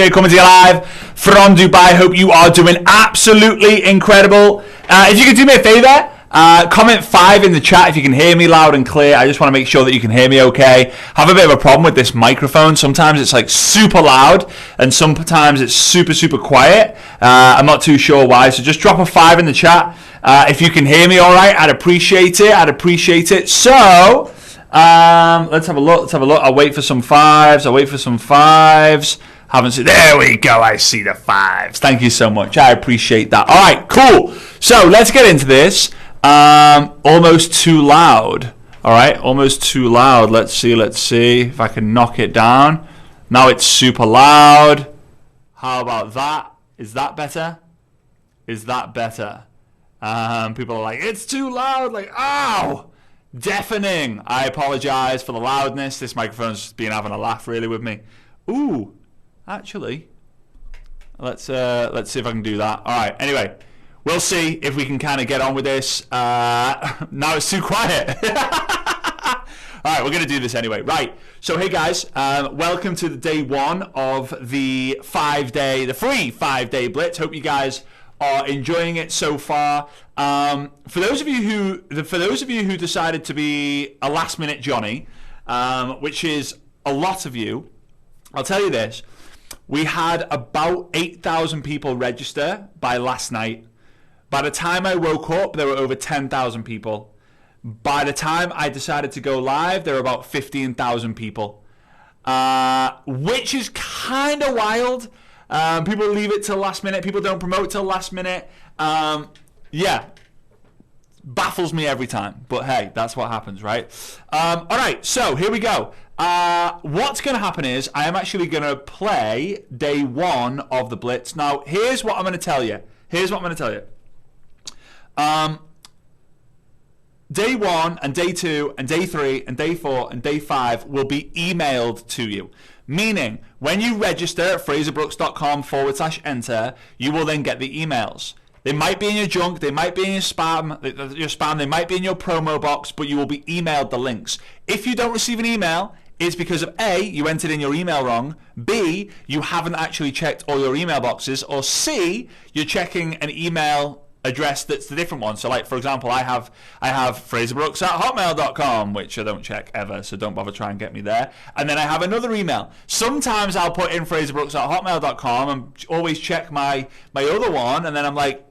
here coming to you live from Dubai. Hope you are doing absolutely incredible. If you could do me a favor, comment 5 in the chat if you can hear me loud and clear. I just want to make sure that you can hear me okay. I have a bit of a problem with this microphone. Sometimes it's like super loud and sometimes it's super quiet. I'm not too sure why, so just drop a 5 in the chat. If you can hear me all right, I'd appreciate it. So let's have a look. I'll wait for some 5s. Haven't seen. There we go. I see the 5s. Thank you so much. I appreciate that. All right, cool. So let's get into this. Almost too loud. All right, almost too loud. Let's see if I can knock it down. Now it's super loud. How about that? Is that better? People are like, it's too loud. Like, ow. Deafening. I apologize for the loudness. This microphone's just been having a laugh really with me. Ooh, actually, let's see if I can do that. All right. Anyway, we'll see if we can kind of get on with this. Now it's too quiet. All right, we're gonna do this anyway. Right. So hey guys, welcome to the day 1 of the free 5-day blitz. Hope you guys are enjoying it so far. For those of you who decided to be a last minute Johnny, which is a lot of you, I'll tell you this: we had about 8,000 people register by last night. By the time I woke up, there were over 10,000 people. By the time I decided to go live, there were about 15,000 people, which is kind of wild. People leave it till last minute. People don't promote till last minute. Yeah, baffles me every time. But hey, that's what happens, right? All right, so here we go. What's going to happen is I am actually going to play day 1 of the blitz. Now, here's what I'm going to tell you. Day 1 and day 2 and day 3 and day 4 and day 5 will be emailed to you. Meaning, when you register at frazerbrookes.com/enter, you will then get the emails. They might be in your junk, they might be in your spam, they might be in your promo box, but you will be emailed the links. If you don't receive an email, it's because of A, you entered in your email wrong, B, you haven't actually checked all your email boxes, or C, you're checking an email address that's the different one. So like, for example, I have FrazerBrooks@hotmail.com, which I don't check ever, so don't bother trying to get me there. And then I have another email. Sometimes I'll put in FrazerBrooks@hotmail.com and always check my other one, and then I'm like,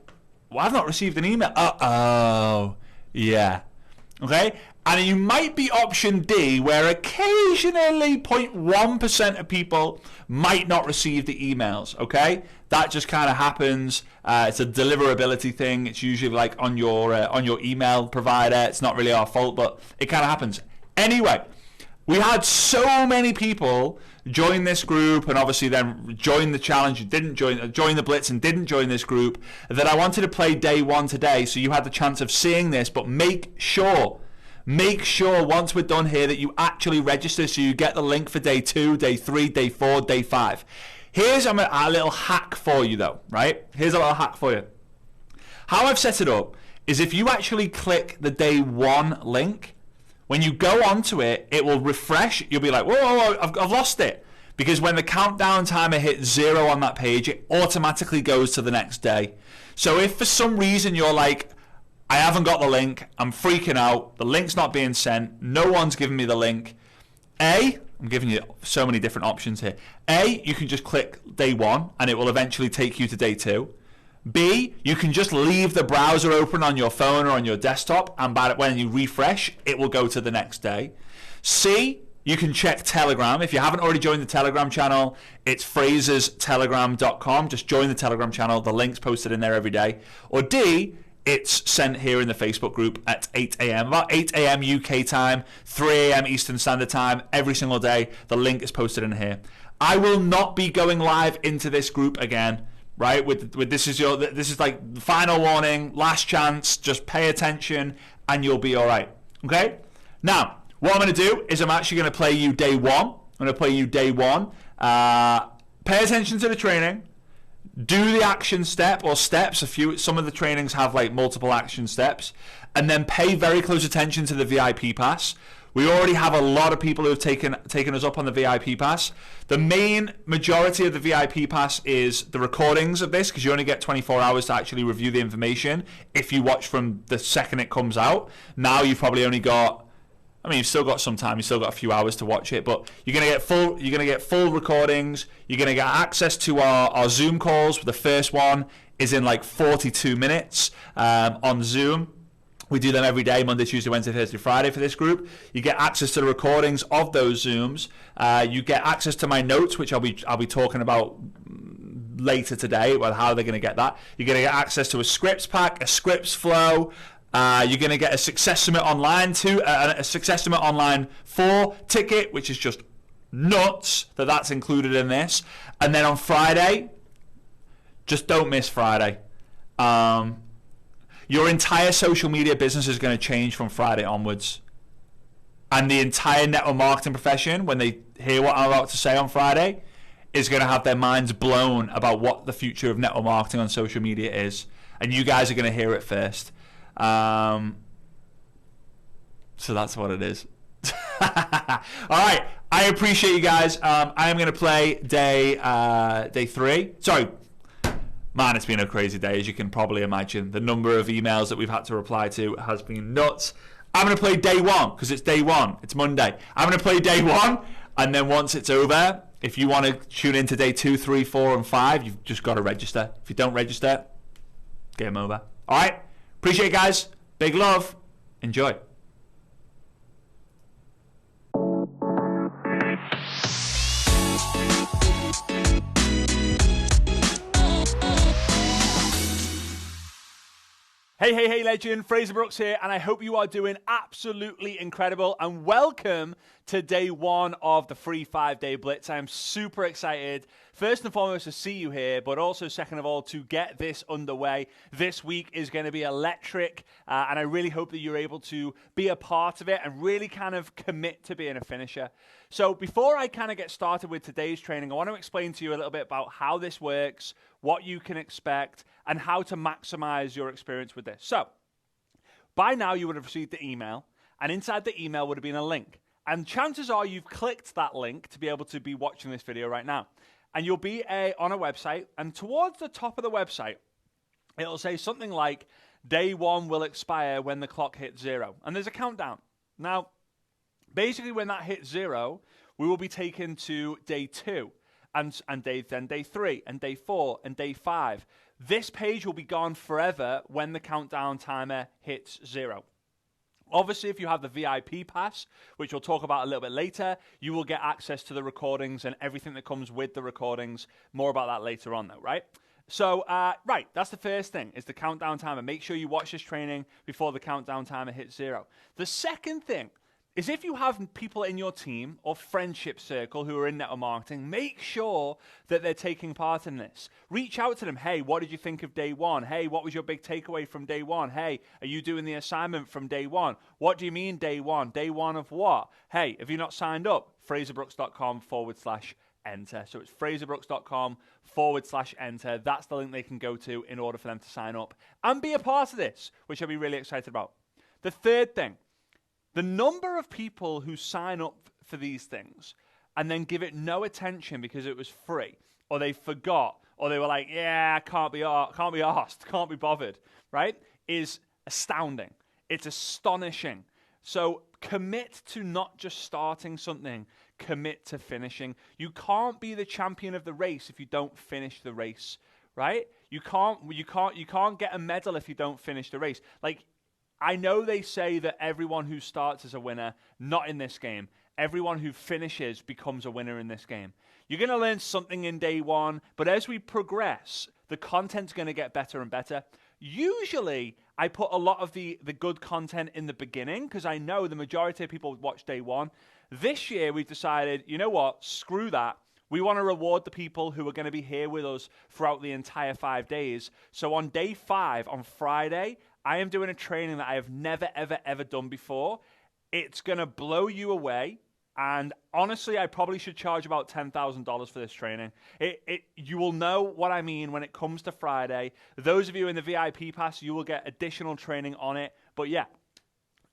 well, I've not received an email. Uh-oh. Yeah. Okay? And you might be option D, where occasionally 0.1% of people might not receive the emails, okay? That just kind of happens. It's a deliverability thing. It's usually like on your email provider. It's not really our fault, but it kind of happens. Anyway, we had so many people join this group and obviously then join the challenge. You didn't join the blitz and didn't join this group, that I wanted to play day 1 today, so you had the chance of seeing this. But make sure once we're done here that you actually register, so you get the link for day 2, day 3, day 4, day 5. Here's a little hack for you though, right? Here's a little hack for you. How I've set it up is if you actually click the day 1 link, when you go onto it, it will refresh. You'll be like, whoa, I've lost it. Because when the countdown timer hits 0 on that page, it automatically goes to the next day. So if for some reason you're like, I haven't got the link, I'm freaking out, the link's not being sent, no one's giving me the link, I'm giving you so many different options here. A, you can just click day 1 and it will eventually take you to day 2. B, you can just leave the browser open on your phone or on your desktop, and when you refresh, it will go to the next day. C, you can check Telegram. If you haven't already joined the Telegram channel, it's FrazersTelegram.com. Just join the Telegram channel. The link's posted in there every day. Or D, it's sent here in the Facebook group at 8 a.m. About 8 a.m. UK time, 3 a.m. Eastern Standard Time, every single day. The link is posted in here. I will not be going live into this group again, right? This is like the final warning, last chance. Just pay attention, and you'll be all right. Okay. Now, what I'm going to do is I'm actually going to play you day 1. I'm going to play you day 1. Pay attention to the training. Do the action step or steps. Some of the trainings have like multiple action steps, and then pay very close attention to the VIP pass. We already have a lot of people who have taken us up on the VIP pass. The main majority of the VIP pass is the recordings of this, because you only get 24 hours to actually review the information if you watch from the second it comes out. Now you've probably only got, I mean, you've still got some time. You've still got a few hours to watch it, but you're gonna get full recordings. You're gonna get access to our Zoom calls. The first one is in like 42 minutes on Zoom. We do them every day, Monday, Tuesday, Wednesday, Thursday, Friday for this group. You get access to the recordings of those Zooms. You get access to my notes, which I'll be talking about later today, well, how they're going to get that. You're going to get access to a scripts pack, a scripts flow. You're going to get a Success Summit Online a Success Summit Online 4 ticket, which is just nuts that that's included in this. And then on Friday, just don't miss Friday. Your entire social media business is going to change from Friday onwards. And the entire network marketing profession, when they hear what I'm about to say on Friday, is going to have their minds blown about what the future of network marketing on social media is. And you guys are going to hear it first. So that's what it is. All right. I appreciate you guys. I am going to play day 3. Sorry. Man, it's been a crazy day, as you can probably imagine. The number of emails that we've had to reply to has been nuts. I'm going to play day 1 because it's day 1. It's Monday. I'm going to play day 1, and then once it's over, if you want to tune into day 2, 3, 4, and 5, you've just got to register. If you don't register, game over. All right? Appreciate it, guys. Big love. Enjoy. Hey, legend. Frazer Brooks here, and I hope you are doing absolutely incredible, and welcome to day 1 of the free 5-day blitz. I am super excited, first and foremost, to see you here, but also, second of all, to get this underway. This week is going to be electric, and I really hope that you're able to be a part of it and really kind of commit to being a finisher. So before I kind of get started with today's training, I want to explain to you a little bit about how this works, what you can expect, and how to maximize your experience with this. So, by now you would have received the email, and inside the email would have been a link. And chances are you've clicked that link to be able to be watching this video right now. And you'll be on a website, and towards the top of the website, it'll say something like, day 1 will expire when the clock hits 0. And there's a countdown. Now, basically when that hits 0, we will be taken to day 2. And then day 3, and day 4, and day 5. This page will be gone forever when the countdown timer hits 0. Obviously, if you have the VIP pass, which we'll talk about a little bit later, you will get access to the recordings and everything that comes with the recordings. More about that later on, though, right? So, right, that's the first thing, is the countdown timer. Make sure you watch this training before the countdown timer hits 0. The second thing is, if you have people in your team or friendship circle who are in network marketing, make sure that they're taking part in this. Reach out to them. Hey, what did you think of day 1? Hey, what was your big takeaway from day 1? Hey, are you doing the assignment from day 1? What do you mean day 1? Day 1 of what? Hey, have you not signed up? FrazerBrooks.com/enter. So it's FrazerBrooks.com/enter. That's the link they can go to in order for them to sign up and be a part of this, which I'll be really excited about. The third thing, the number of people who sign up for these things and then give it no attention because it was free, or they forgot, or they were like, yeah, can't be asked, can't be bothered, right, is astounding. It's astonishing. So commit to not just starting something, commit to finishing. You can't be the champion of the race if you don't finish the race, right? You can't get a medal if you don't finish the race. Like, I know they say that everyone who starts is a winner. Not in this game. Everyone who finishes becomes a winner in this game. You're going to learn something in day 1, but as we progress, the content's going to get better and better. Usually, I put a lot of the good content in the beginning because I know the majority of people watch day 1. This year, we've decided, you know what, screw that. We want to reward the people who are going to be here with us throughout the entire 5 days. So on day 5, on Friday, I am doing a training that I have never, ever done before. It's going to blow you away. And honestly, I probably should charge about $10,000 for this training. You will know what I mean when it comes to Friday. Those of you in the VIP pass, you will get additional training on it. But yeah,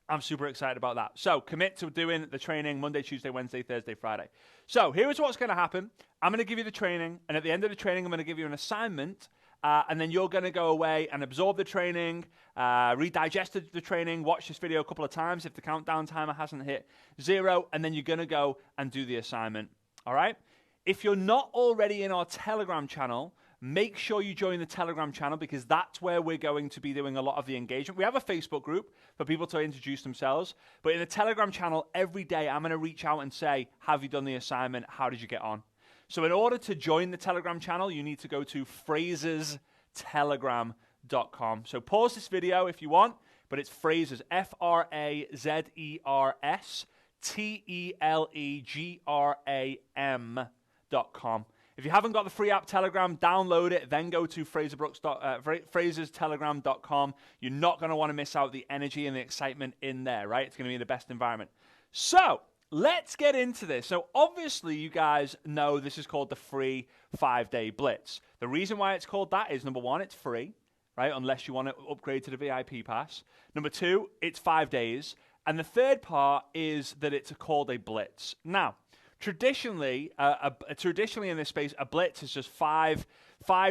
I'm super excited about that. So commit to doing the training Monday, Tuesday, Wednesday, Thursday, Friday. So here's what's going to happen. I'm going to give you the training, and at the end of the training, I'm going to give you an assignment, and then you're going to go away and absorb the training, redigest the training, watch this video a couple of times if the countdown timer hasn't hit 0, and then you're going to go and do the assignment. All right? If you're not already in our Telegram channel, make sure you join the Telegram channel, because that's where we're going to be doing a lot of the engagement. We have a Facebook group for people to introduce themselves, but in the Telegram channel, every day I'm going to reach out and say, have you done the assignment? How did you get on? So in order to join the Telegram channel, you need to go to FrazersTelegram.com. So pause this video if you want, but it's Frazers, FrazersTelegram.com. If you haven't got the free app Telegram, download it, then go to FrazerStelegram.com. You're not going to want to miss out the energy and the excitement in there, right? It's going to be the best environment. So let's get into this. So obviously you guys know this is called the free 5-day blitz. The reason why it's called that is, number one, it's free, right? Unless you want to upgrade to the VIP pass. Number two, it's 5 days. And the third part is that it's called a blitz. Now, traditionally in this space, a blitz is just five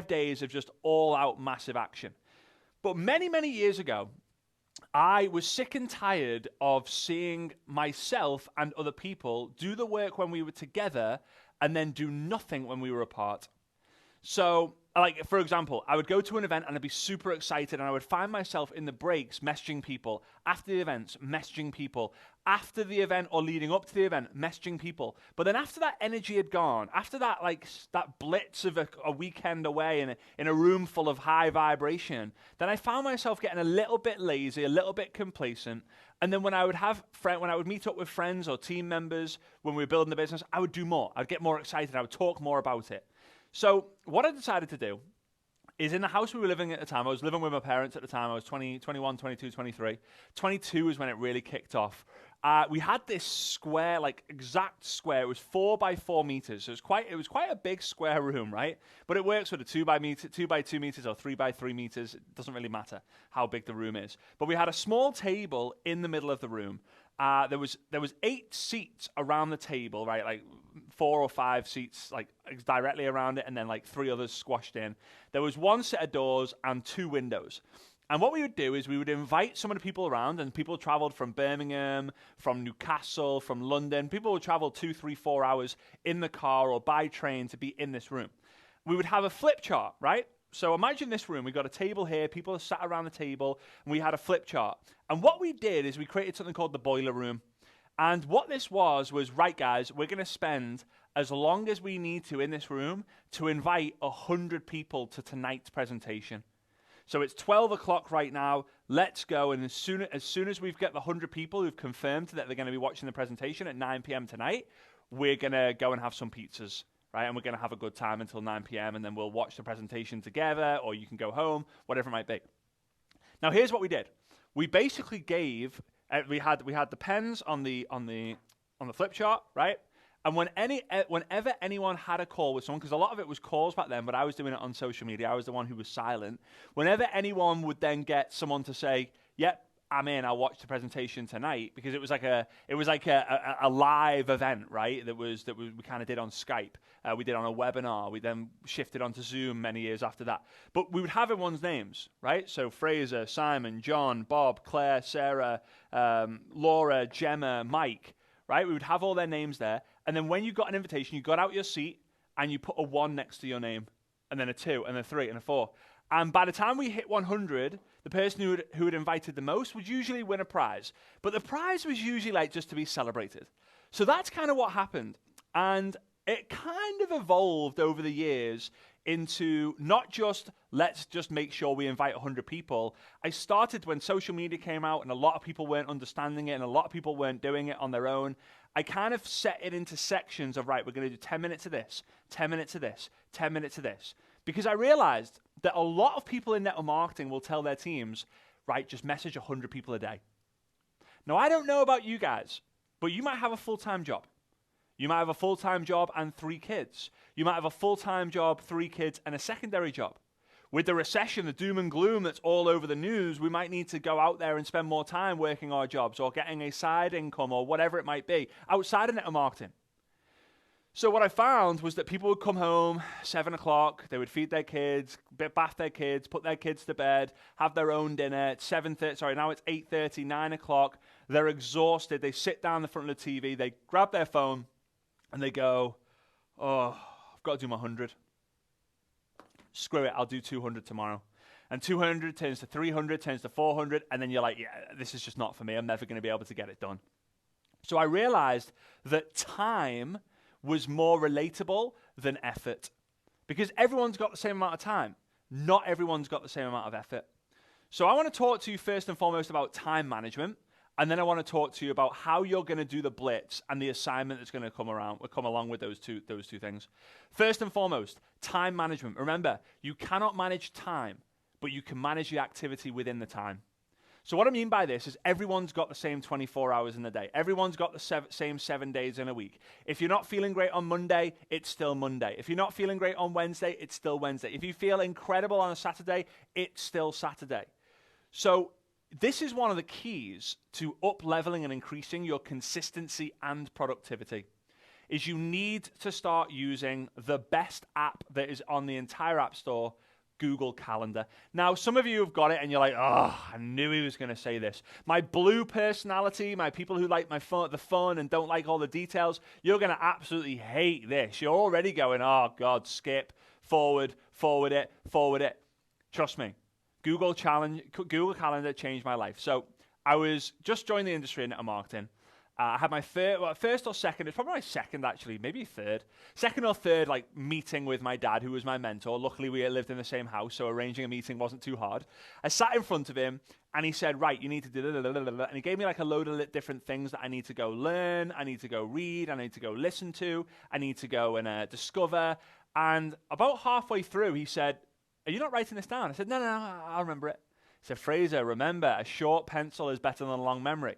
days of just all-out massive action. But many, many years ago, I was sick and tired of seeing myself and other people do the work when we were together and then do nothing when we were apart. So, like, for example, I would go to an event and I'd be super excited, and I would find myself in the breaks messaging people, after the events, messaging people, after the event or leading up to the event, messaging people. But then after that energy had gone, after that, like, that blitz of a weekend away in a room full of high vibration, then I found myself getting a little bit lazy, a little bit complacent. And then when I would meet up with friends or team members when we were building the business, I would do more. I'd get more excited. I would talk more about it. So what I decided to do is, in the house we were living at the time, I was living with my parents at the time. I was 20, 21, 22, 23. 22 is when it really kicked off. We had this square, like exact square. It was 4 by 4 meters. So it was quite a big square room, right? But it works with a 2 by 2 meters or 3 by 3 meters. It doesn't really matter how big the room is. But we had a small table in the middle of the room. There was 8 seats around the table, right? Like 4 or 5 seats, like directly around it, and then like 3 others squashed in. There was 1 set of doors and 2 windows. And what we would do is we would invite some of the people around, and people traveled from Birmingham, from Newcastle, from London. People would travel 2, 3, 4 hours in the car or by train to be in this room. We would have a flip chart, right? So imagine this room. We've got a table here. People are sat around the table, and we had a flip chart. And what we did is we created something called the boiler room. And what this was, right, guys, we're going to spend as long as we need to in this room to invite 100 people to tonight's presentation. So it's 12 o'clock right now. Let's go. And as soon as we've got the 100 people who've confirmed that they're going to be watching the presentation at 9 p.m. tonight, we're going to go and have some pizzas, right? And we're going to have a good time until 9 p.m. And then we'll watch the presentation together, or you can go home, whatever it might be. Now, here's what we did. We basically gave, we had the pens on the flip chart, right? And whenever anyone had a call with someone, because a lot of it was calls back then, but I was doing it on social media, I was the one who was silent. Whenever anyone would then get someone to say, yep, I'm in, I'll watch the presentation tonight, because it was like a live event, right? That we kind of did on Skype. We did on a webinar. We then shifted onto Zoom many years after that. But we would have everyone's names, right? So Fraser, Simon, John, Bob, Claire, Sarah, Laura, Gemma, Mike, right? We would have all their names there. And then when you got an invitation, you got out your seat and you put a 1 next to your name, and then a 2, and a 3, and a 4. And by the time we hit 100, the person who had invited the most would usually win a prize. But the prize was usually like just to be celebrated. So that's kind of what happened. And it kind of evolved over the years into not just, let's just make sure we invite 100 people. I started when social media came out and a lot of people weren't understanding it and a lot of people weren't doing it on their own. I kind of set it into sections of, right, we're going to do 10 minutes of this, 10 minutes of this, 10 minutes of this. Because I realized that a lot of people in network marketing will tell their teams, right, just message 100 people a day. Now, I don't know about you guys, but you might have a full-time job. You might have a full-time job and 3 kids. You might have a full-time job, 3 kids, and a secondary job. With the recession, the doom and gloom that's all over the news, we might need to go out there and spend more time working our jobs or getting a side income or whatever it might be outside of network marketing. So what I found was that people would come home 7 o'clock, they would feed their kids, bath their kids, put their kids to bed, have their own dinner at 7:30, sorry, now it's 8:30, 9 o'clock. They're exhausted. They sit down in the front of the TV, they grab their phone, and they go, oh, I've got to do my 100. Screw it, I'll do 200 tomorrow. And 200 turns to 300, turns to 400, and then you're like, yeah, this is just not for me. I'm never going to be able to get it done. So I realized that time was more relatable than effort, because everyone's got the same amount of time. Not everyone's got the same amount of effort. So I want to talk to you first and foremost about time management, and then I want to talk to you about how you're going to do the blitz and the assignment that's going to come along with those two things. First and foremost, time management. Remember, you cannot manage time, but you can manage the activity within the time. So what I mean by this is everyone's got the same 24 hours in the day. Everyone's got the same 7 days in a week. If you're not feeling great on Monday, it's still Monday. If you're not feeling great on Wednesday, it's still Wednesday. If you feel incredible on a Saturday, it's still Saturday. So this is one of the keys to up-leveling and increasing your consistency and productivity, is you need to start using the best app that is on the entire App Store, Google Calendar. Now, some of you have got it and you're like, oh, I knew he was going to say this. My blue personality, my people who like the fun and don't like all the details, you're going to absolutely hate this. You're already going, oh, God, skip, forward it. Trust me, Google Calendar changed my life. So I was just joined the industry in network marketing. I had my first or second, it's probably my second actually, maybe second or third like meeting with my dad, who was my mentor. Luckily, we lived in the same house, so arranging a meeting wasn't too hard. I sat in front of him, and he said, right, you need to do and he gave me like a load of different things that I need to go learn, I need to go read, I need to go listen to, I need to go and discover. And about halfway through, he said, are you not writing this down? I said, no, I'll remember it. He said, Frazer, remember, a short pencil is better than a long memory.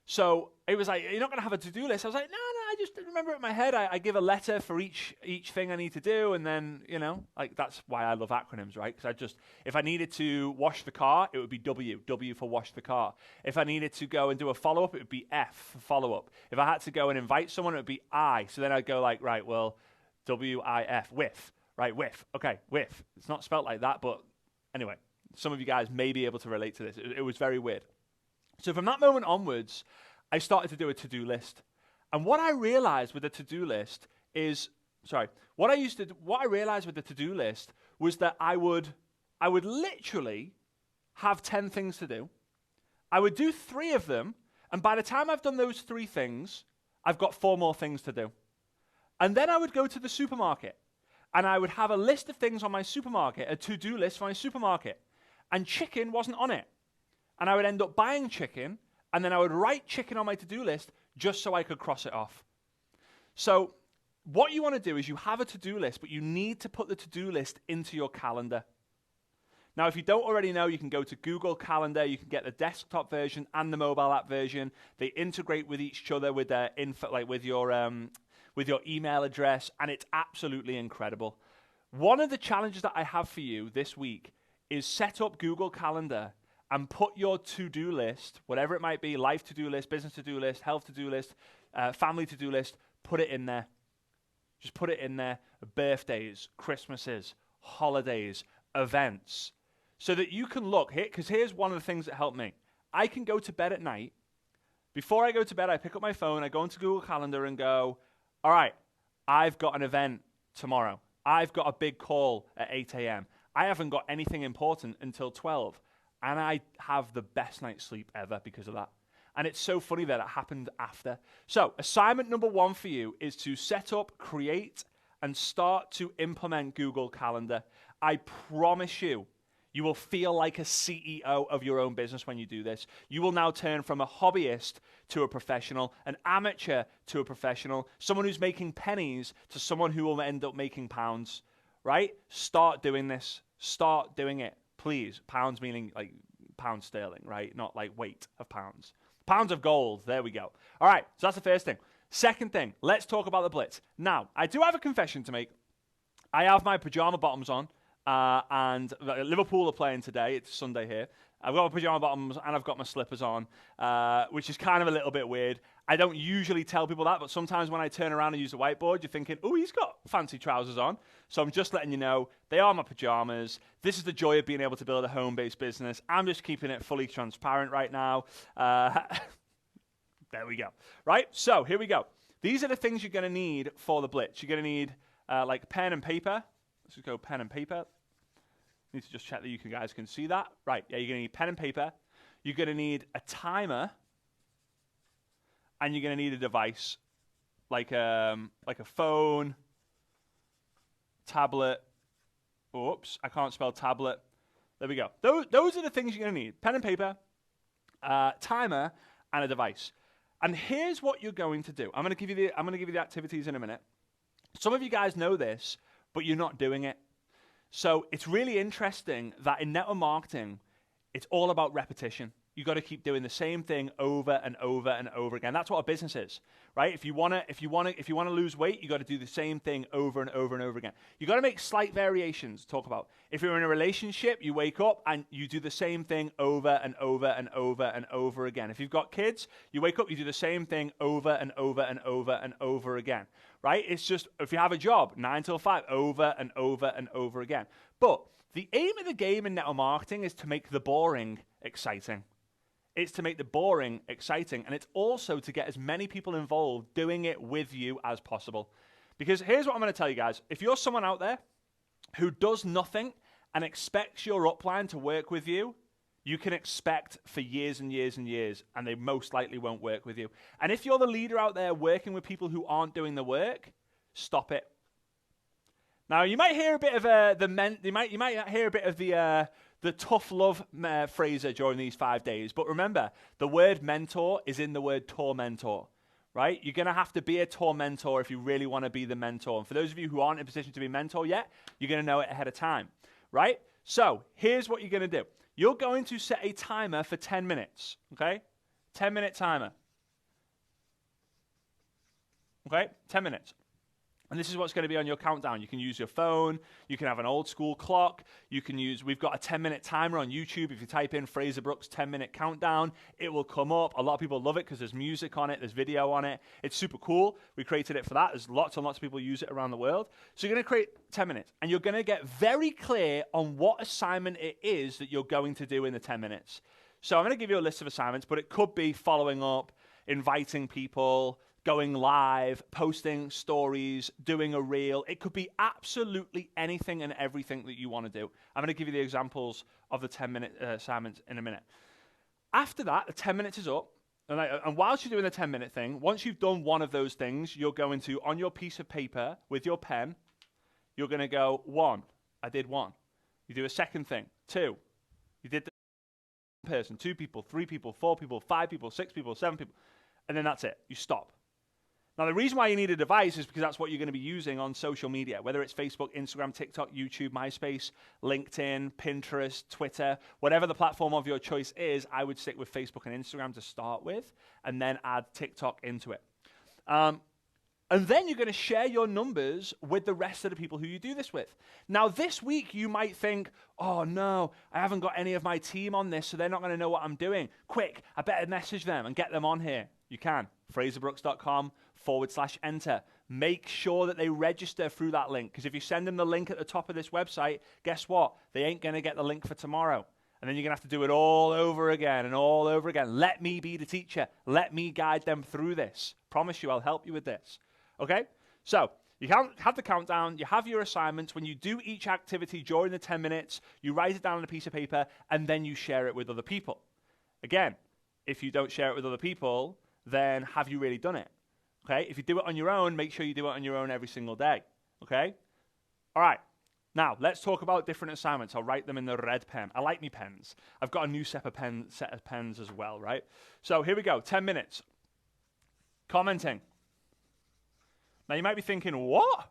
So it was like, you're not going to have a to-do list. I was like, no, I just remember it in my head. I give a letter for each thing I need to do, and then, like that's why I love acronyms, right? Because if I needed to wash the car, it would be W for wash the car. If I needed to go and do a follow-up, it would be F for follow-up. If I had to go and invite someone, it would be I. So then I'd go like, right, well, W-I-F, whiff, right, whiff. Okay, whiff. It's not spelt like that, but anyway, some of you guys may be able to relate to this. It was very weird. So from that moment onwards, I started to do a to-do list. And what I realized with the to-do list what I realized with the to-do list was that I would literally have 10 things to do. I would do 3 of them, and by the time I've done those 3 things, I've got 4 more things to do. And then I would go to the supermarket, and I would have a list of things on my supermarket, a to-do list for my supermarket, and chicken wasn't on it. And I would end up buying chicken, and then I would write chicken on my to-do list just so I could cross it off. So what you want to do is you have a to-do list, but you need to put the to-do list into your calendar. Now, if you don't already know, you can go to Google Calendar. You can get the desktop version and the mobile app version. They integrate with each other with their info, like with your email address, and it's absolutely incredible. One of the challenges that I have for you this week is set up Google Calendar and put your to-do list, whatever it might be, life to-do list, business to-do list, health to-do list, family to-do list, put it in there. Just put it in there. Birthdays, Christmases, holidays, events, so that you can look here, because here's one of the things that helped me. I can go to bed at night. Before I go to bed, I pick up my phone, I go into Google Calendar and go, all right, I've got an event tomorrow. I've got a big call at 8 a.m. I haven't got anything important until 12. And I have the best night's sleep ever because of that. And it's so funny that it happened after. So assignment number 1 for you is to set up, create, and start to implement Google Calendar. I promise you, you will feel like a CEO of your own business when you do this. You will now turn from a hobbyist to a professional, an amateur to a professional, someone who's making pennies to someone who will end up making pounds, right? Start doing this. Start doing it. Please, pounds meaning like pound sterling, right? Not like weight of pounds. Pounds of gold, there we go. All right, so that's the first thing. Second thing, let's talk about the blitz. Now, I do have a confession to make. I have my pajama bottoms on. and Liverpool are playing today. It's Sunday here. I've got my pajama bottoms and I've got my slippers on, which is kind of a little bit weird. I don't usually tell people that, but sometimes when I turn around and use the whiteboard, you're thinking, oh, he's got fancy trousers on. So I'm just letting you know, they are my pajamas. This is the joy of being able to build a home-based business. I'm just keeping it fully transparent right now. There we go. Right? So here we go. These are the things you're going to need for the blitz. You're going to need like pen and paper. Let's just go pen and paper. Need to just check that you guys can see that. Right, yeah, you're going to need pen and paper. You're going to need a timer. And you're going to need a device like a phone, tablet. Oops, I can't spell tablet. There we go. Those are the things you're going to need. Pen and paper, timer, and a device. And here's what you're going to do. I'm going to give you the activities in a minute. Some of you guys know this, but you're not doing it. So it's really interesting that in network marketing, it's all about repetition. You got to keep doing the same thing over and over and over again. That's what a business is, right? If you want to lose weight, you got to do the same thing over and over and over again. You got to make slight variations. Talk about if you're in a relationship, you wake up and you do the same thing over and over and over and over again. If you've got kids, you wake up, you do the same thing over and over and over and over again, right? It's just if you have a job, 9 till 5, over and over and over again. But the aim of the game in network marketing is to make the boring exciting. It's to make the boring exciting, and it's also to get as many people involved doing it with you as possible. Because here's what I'm going to tell you guys. If you're someone out there who does nothing and expects your upline to work with you, you can expect for years and years and years, and they most likely won't work with you. And if you're the leader out there working with people who aren't doing the work, stop it. Now, you might hear a bit of the tough love Frazer during these 5 days. But remember, the word mentor is in the word tormentor, right? You're going to have to be a tormentor if you really want to be the mentor. And for those of you who aren't in a position to be a mentor yet, you're going to know it ahead of time, right? So here's what you're going to do. You're going to set a timer for 10 minutes, okay? 10-minute timer. Okay, 10 minutes. And this is what's going to be on your countdown. You can use your phone. You can have an old school clock. We've got a 10-minute timer on YouTube. If you type in Frazer Brooks 10-minute countdown, it will come up. A lot of people love it because there's music on it. There's video on it. It's super cool. We created it for that. There's lots and lots of people use it around the world. So you're going to create 10 minutes. And you're going to get very clear on what assignment it is that you're going to do in the 10 minutes. So I'm going to give you a list of assignments, but it could be following up, inviting people, going live, posting stories, doing a reel. It could be absolutely anything and everything that you want to do. I'm going to give you the examples of the 10-minute assignments in a minute. After that, the 10 minutes is up. And whilst you're doing the 10-minute thing, once you've done one of those things, you're going to, on your piece of paper with your pen, you're going to go, 1, I did 1. You do a second thing, 2. You did the person, 2 people, 3 people, 4 people, 5 people, 6 people, 7 people. And then that's it. You stop. Now, the reason why you need a device is because that's what you're going to be using on social media, whether it's Facebook, Instagram, TikTok, YouTube, MySpace, LinkedIn, Pinterest, Twitter, whatever the platform of your choice is. I would stick with Facebook and Instagram to start with, and then add TikTok into it. And then you're going to share your numbers with the rest of the people who you do this with. Now, this week, you might think, oh, no, I haven't got any of my team on this, so they're not going to know what I'm doing. Quick, I better message them and get them on here. You can. FrazerBrooks.com/enter. Make sure that they register through that link, because if you send them the link at the top of this website, guess what? They ain't going to get the link for tomorrow. And then you're going to have to do it all over again and all over again. Let me be the teacher. Let me guide them through this. Promise you, I'll help you with this. Okay? So you have the countdown. You have your assignments. When you do each activity during the 10 minutes, you write it down on a piece of paper, and then you share it with other people. Again, if you don't share it with other people, then have you really done it? Okay? If you do it on your own, make sure you do it on your own every single day. Okay? All right. Now, let's talk about different assignments. I'll write them in the red pen. I like me pens. I've got a new set of pens as well, right? So here we go. 10 minutes. Commenting. Now, you might be thinking, what?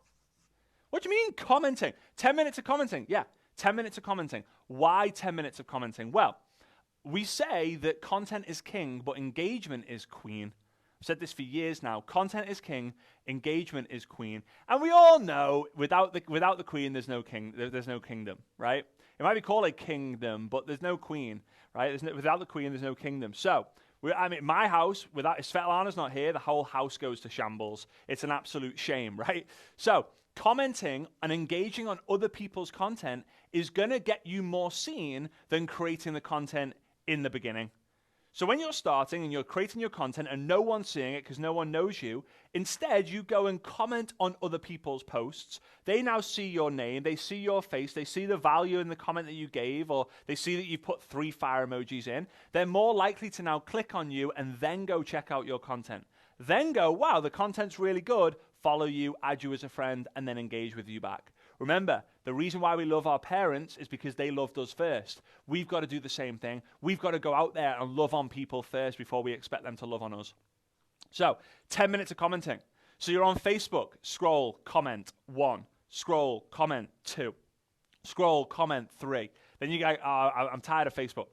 What do you mean commenting? 10 minutes of commenting. Yeah, 10 minutes of commenting. Why 10 minutes of commenting? Well, we say that content is king, but engagement is queen. I've said this for years now. Content is king, engagement is queen. And we all know without the queen, there's no king. There's no kingdom, right? It might be called a kingdom, but there's no queen, right? Without the queen, there's no kingdom. So, my house, if Svetlana's not here, the whole house goes to shambles. It's an absolute shame, right? So, commenting and engaging on other people's content is going to get you more seen than creating the content in the beginning. So when you're starting and you're creating your content and no one's seeing it because no one knows you, instead you go and comment on other people's posts. They now see your name, they see your face, they see the value in the comment that you gave, or they see that you put 3 fire emojis in. They're more likely to now click on you and then go check out your content. Then go, wow, the content's really good, follow you, add you as a friend, and then engage with you back. Remember, the reason why we love our parents is because they loved us first. We've got to do the same thing. We've got to go out there and love on people first before we expect them to love on us. So, 10 minutes of commenting. So you're on Facebook, scroll, comment, 1. Scroll, comment, 2. Scroll, comment, 3. Then you go, I'm tired of Facebook.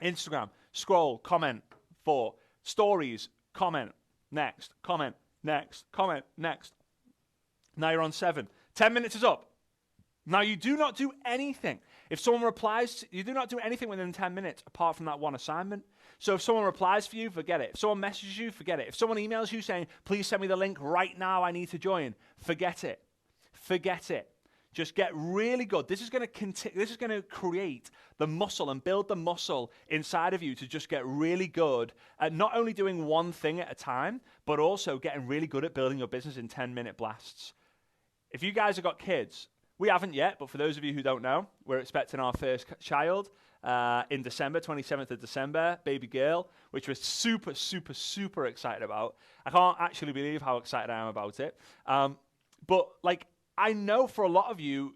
Instagram, scroll, comment, 4. Stories, comment, next, comment, next, comment, next. Now you're on 7. 10 minutes is up. Now you do not do anything. If someone replies, you do not do anything within 10 minutes apart from that one assignment. So if someone replies for you, forget it. If someone messages you, forget it. If someone emails you saying, please send me the link right now, I need to join, forget it. Forget it. Just get really good. This is going to create the muscle and build the muscle inside of you to just get really good at not only doing one thing at a time, but also getting really good at building your business in 10-minute blasts. If you guys have got kids, we haven't yet, but for those of you who don't know, we're expecting our first child in December, 27th of December, baby girl, which we're super, super, super excited about. I can't actually believe how excited I am about it. But like, I know for a lot of you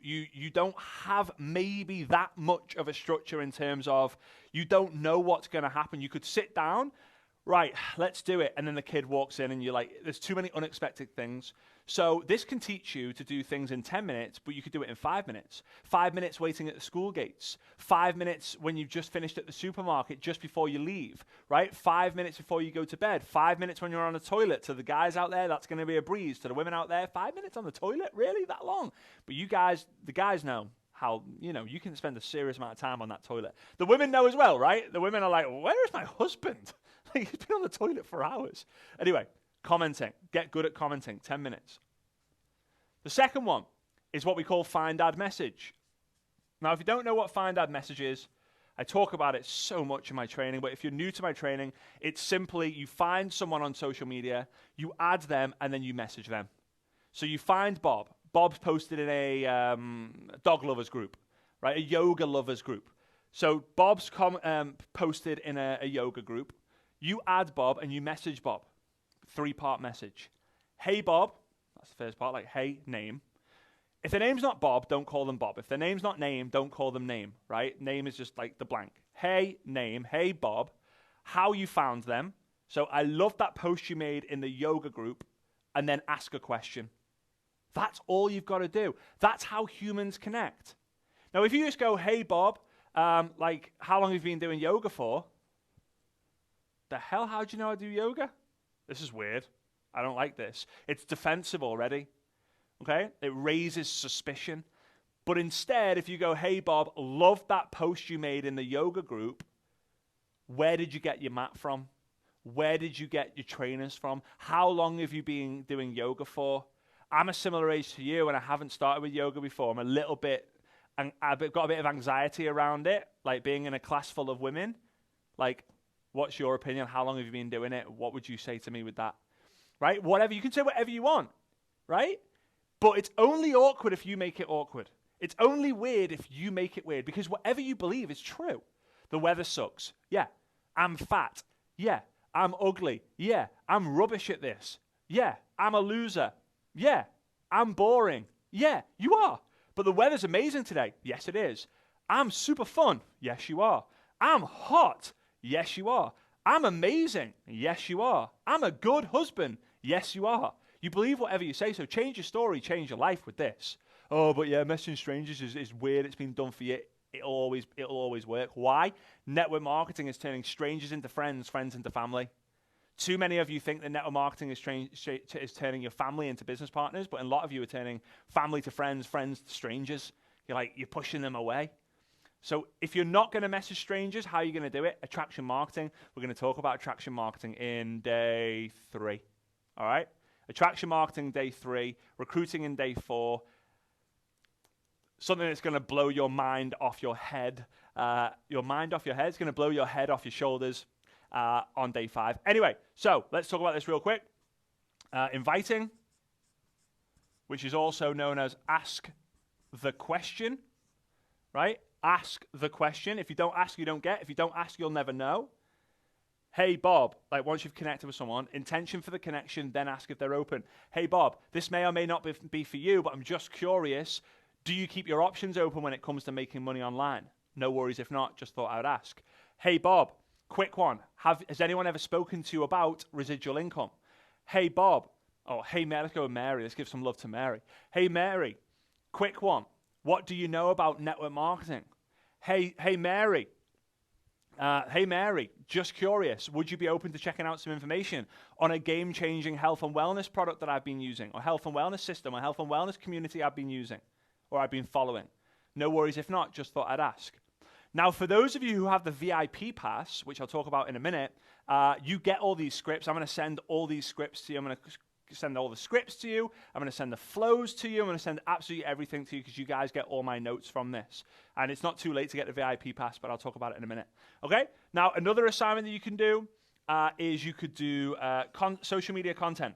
don't have maybe that much of a structure in terms of you don't know what's going to happen. You could sit down, right, let's do it. And then the kid walks in and you're like, there's too many unexpected things. So this can teach you to do things in 10 minutes, but you could do it in 5 minutes. 5 minutes waiting at the school gates. 5 minutes when you've just finished at the supermarket just before you leave, right? 5 minutes before you go to bed. 5 minutes when you're on the toilet. To the guys out there, that's going to be a breeze. To the women out there, 5 minutes on the toilet? Really? That long? But you guys, the guys know how, you can spend a serious amount of time on that toilet. The women know as well, right? The women are like, where is my husband? He's been on the toilet for hours. Anyway, commenting. Get good at commenting. 10 minutes. The second one is what we call find add message. Now, if you don't know what find add message is, I talk about it so much in my training, but if you're new to my training, it's simply you find someone on social media, you add them, and then you message them. So you find Bob. Bob's posted in a dog lovers group, right? A yoga lovers group. So Bob's posted in a yoga group. You add Bob and you message Bob. 3-part message. Hey, Bob. That's the first part, like, hey, name. If their name's not Bob, don't call them Bob. If their name's not name, don't call them name, right? Name is just like the blank. Hey, name. Hey, Bob. How you found them. So I love that post you made in the yoga group, and then ask a question. That's all you've got to do. That's how humans connect. Now, if you just go, hey, Bob, like, how long have you been doing yoga for? The hell, how do you know I do yoga? This is weird. I don't like this. It's defensive already. Okay? It raises suspicion. But instead, if you go, hey, Bob, love that post you made in the yoga group. Where did you get your mat from? Where did you get your trainers from? How long have you been doing yoga for? I'm a similar age to you, and I haven't started with yoga before. I'm a little bit, and I've got a bit of anxiety around it, like being in a class full of women. Like, what's your opinion? How long have you been doing it? What would you say to me with that? Right? Whatever. You can say whatever you want. Right? But it's only awkward if you make it awkward. It's only weird if you make it weird, because whatever you believe is true. The weather sucks. Yeah. I'm fat. Yeah. I'm ugly. Yeah. I'm rubbish at this. Yeah. I'm a loser. Yeah. I'm boring. Yeah. You are. But the weather's amazing today. Yes, it is. I'm super fun. Yes, you are. I'm hot. Yes, you are. I'm amazing. Yes, you are. I'm a good husband. Yes, you are. You believe whatever you say, so change your story, change your life with this. Oh, but yeah, messaging strangers is weird. It's been done for you. It'll always work. Why? Network marketing is turning strangers into friends, friends into family. Too many of you think that network marketing is turning your family into business partners, but a lot of you are turning family to friends, friends to strangers. You're pushing them away. So if you're not going to message strangers, how are you going to do it? Attraction marketing. We're going to talk about attraction marketing in day 3. All right? Attraction marketing day 3, recruiting in day 4. Something that's going to blow your mind off your head. Your mind off your head is going to blow your head off your shoulders on day 5. Anyway, so let's talk about this real quick. Inviting, which is also known as ask the question, right? Ask the question. If you don't ask, you don't get. If you don't ask, you'll never know. Hey, Bob, like once you've connected with someone, intention for the connection, then ask if they're open. Hey, Bob, this may or may not be for you, but I'm just curious. Do you keep your options open when it comes to making money online? No worries if not, just thought I would ask. Hey, Bob, quick one. Has anyone ever spoken to you about residual income? Hey, Bob. Oh, hey, Mary. Let's go with Mary. Let's give some love to Mary. Hey, Mary, quick one. What do you know about network marketing? Hey, Mary. Hey, Mary, just curious. Would you be open to checking out some information on a game-changing health and wellness product that I've been using, or health and wellness system, or health and wellness community I've been using, or I've been following? No worries if not, just thought I'd ask. Now, for those of you who have the VIP pass, which I'll talk about in a minute, you get all these scripts. I'm going to send all these scripts to you. I'm going to send all the scripts to you. I'm going to send the flows to you. I'm going to send absolutely everything to you because you guys get all my notes from this. And it's not too late to get the VIP pass, but I'll talk about it in a minute. Okay? Now, another assignment that you can do is you could do social media content.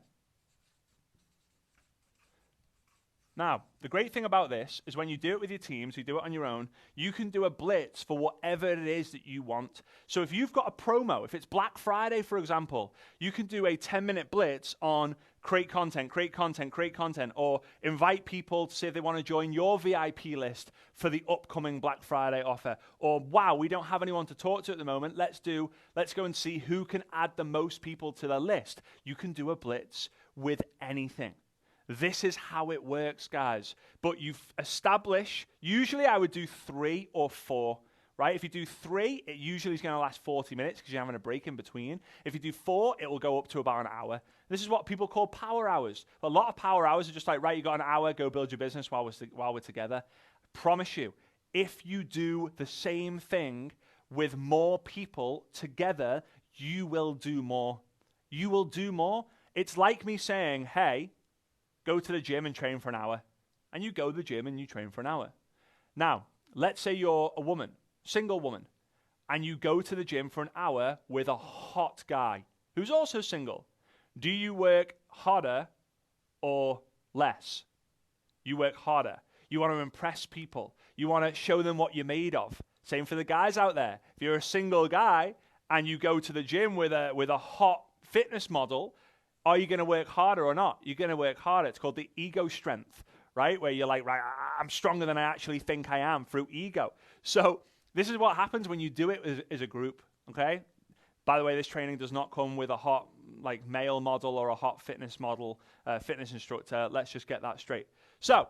Now, the great thing about this is when you do it with your teams, you do it on your own, you can do a blitz for whatever it is that you want. So if you've got a promo, if it's Black Friday, for example, you can do a 10-minute blitz on create content, or invite people to see if they want to join your VIP list for the upcoming Black Friday offer. Or, wow, we don't have anyone to talk to at the moment. Let's go and see who can add the most people to the list. You can do a blitz with anything. This is how it works, guys. But you establish, usually I would do 3 or 4, right? If you do 3, it usually is going to last 40 minutes because you're having a break in between. If you do 4, it will go up to about an hour. This is what people call power hours. A lot of power hours are just like, right, you got an hour, go build your business while we're together. I promise you, if you do the same thing with more people together, you will do more. You will do more. It's like me saying, hey, go to the gym and train for an hour. And you go to the gym and you train for an hour. Now, let's say you're a woman, single woman, and you go to the gym for an hour with a hot guy who's also single. Do you work harder or less? You work harder. You want to impress people. You want to show them what you're made of. Same for the guys out there. If you're a single guy and you go to the gym with a hot fitness model, are you going to work harder or not? You're going to work harder. It's called the ego strength, right? Where you're like, right, I'm stronger than I actually think I am through ego. So this is what happens when you do it as a group, okay? By the way, this training does not come with a hot male model or a hot fitness model, fitness instructor. Let's just get that straight. So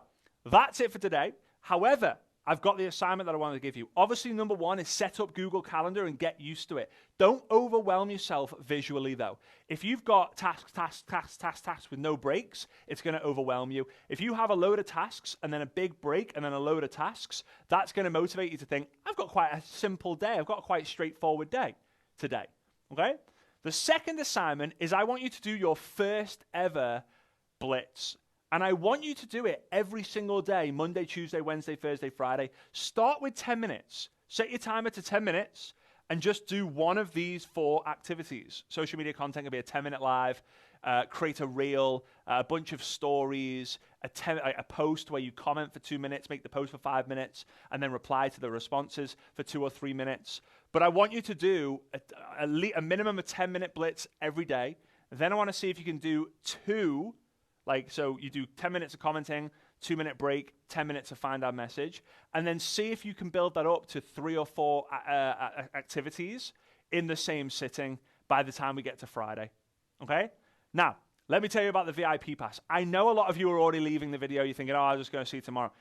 that's it for today. However, I've got the assignment that I wanted to give you. Obviously, number 1 is set up Google Calendar and get used to it. Don't overwhelm yourself visually, though. If you've got tasks with no breaks, it's going to overwhelm you. If you have a load of tasks and then a big break and then a load of tasks, that's going to motivate you to think, I've got quite a simple day. I've got a quite straightforward day today. Okay? The second assignment is I want you to do your first ever blitz. And I want you to do it every single day, Monday, Tuesday, Wednesday, Thursday, Friday. Start with 10 minutes. Set your timer to 10 minutes and just do one of these 4 activities. Social media content can be a 10-minute live, create a reel, a bunch of stories, a post where you comment for 2 minutes, make the post for 5 minutes, and then reply to the responses for 2 or 3 minutes. But I want you to do a minimum of 10-minute blitz every day. Then I want to see if you can do 2. So you do 10 minutes of commenting, 2-minute break, 10 minutes of find our message, and then see if you can build that up to 3 or 4 activities in the same sitting by the time we get to Friday. Okay? Now, let me tell you about the VIP pass. I know a lot of you are already leaving the video. You're thinking, I'm just going to see you tomorrow.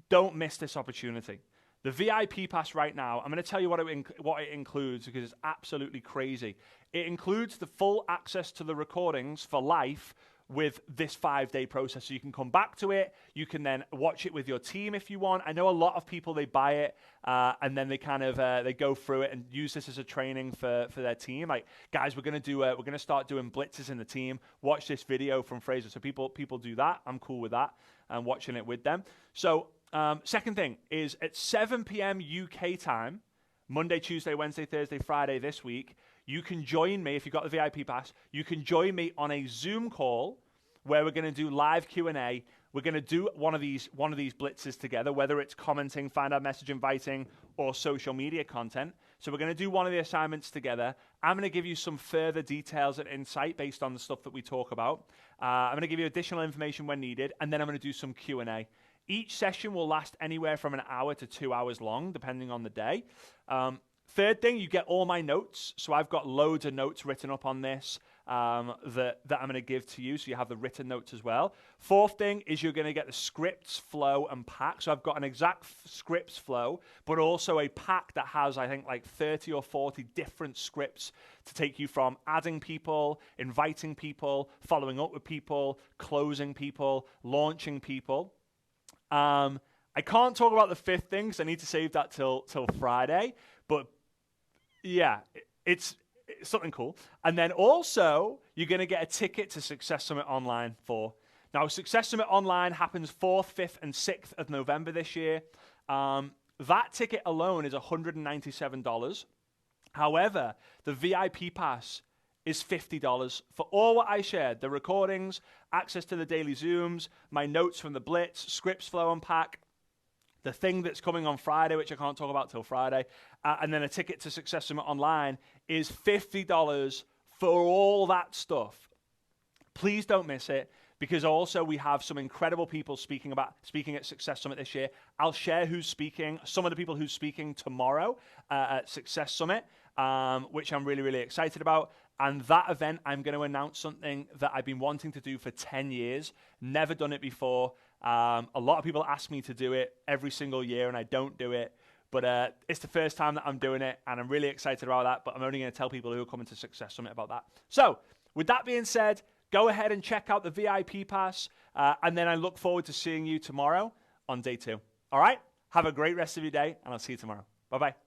Don't miss this opportunity. The VIP pass right now, I'm going to tell you what it includes because it's absolutely crazy. It includes the full access to the recordings for life with this 5-day process. So you can come back to it. You can then watch it with your team if you want. I know a lot of people, they buy it and then they kind of they go through it and use this as a training for their team. Like, guys, we're going to start doing blitzes in the team. Watch this video from Frazer. So people do that. I'm cool with that and watching it with them. So second thing is at 7 p.m. UK time, Monday, Tuesday, Wednesday, Thursday, Friday this week, you can join me, if you've got the VIP pass, you can join me on a Zoom call where we're going to do live Q&A. We're going to do one of these blitzes together, whether it's commenting, find out message inviting, or social media content. So we're going to do one of the assignments together. I'm going to give you some further details and insight based on the stuff that we talk about. I'm going to give you additional information when needed, and then I'm going to do some Q&A. Each session will last anywhere from an hour to 2 hours long, depending on the day. Third thing, you get all my notes. So I've got loads of notes written up on this that I'm going to give to you. So you have the written notes as well. Fourth thing is you're going to get the scripts, flow, and pack. So I've got an exact scripts flow, but also a pack that has, I think, like 30 or 40 different scripts to take you from adding people, inviting people, following up with people, closing people, launching people. I can't talk about the fifth thing because I need to save that till Friday. But yeah, it's something cool. And then also, you're going to get a ticket to Success Summit Online 4. Now, Success Summit Online happens 4th, 5th, and 6th of November this year. That ticket alone is $197. However, the VIP pass is $50 for all what I shared. The recordings, access to the daily Zooms, my notes from the Blitz, scripts, flow, and pack, the thing that's coming on Friday, which I can't talk about till Friday, and then a ticket to Success Summit Online is $50 for all that stuff. Please don't miss it, because also we have some incredible people speaking at Success Summit this year. I'll share who's speaking, some of the people who's speaking tomorrow at Success Summit, which I'm really, really excited about. And that event, I'm going to announce something that I've been wanting to do for 10 years. Never done it before. A lot of people ask me to do it every single year, and I don't do it. But it's the first time that I'm doing it, and I'm really excited about that. But I'm only going to tell people who are coming to Success Summit about that. So, with that being said, go ahead and check out the VIP pass, and then I look forward to seeing you tomorrow on day 2. All right? Have a great rest of your day, and I'll see you tomorrow. Bye-bye.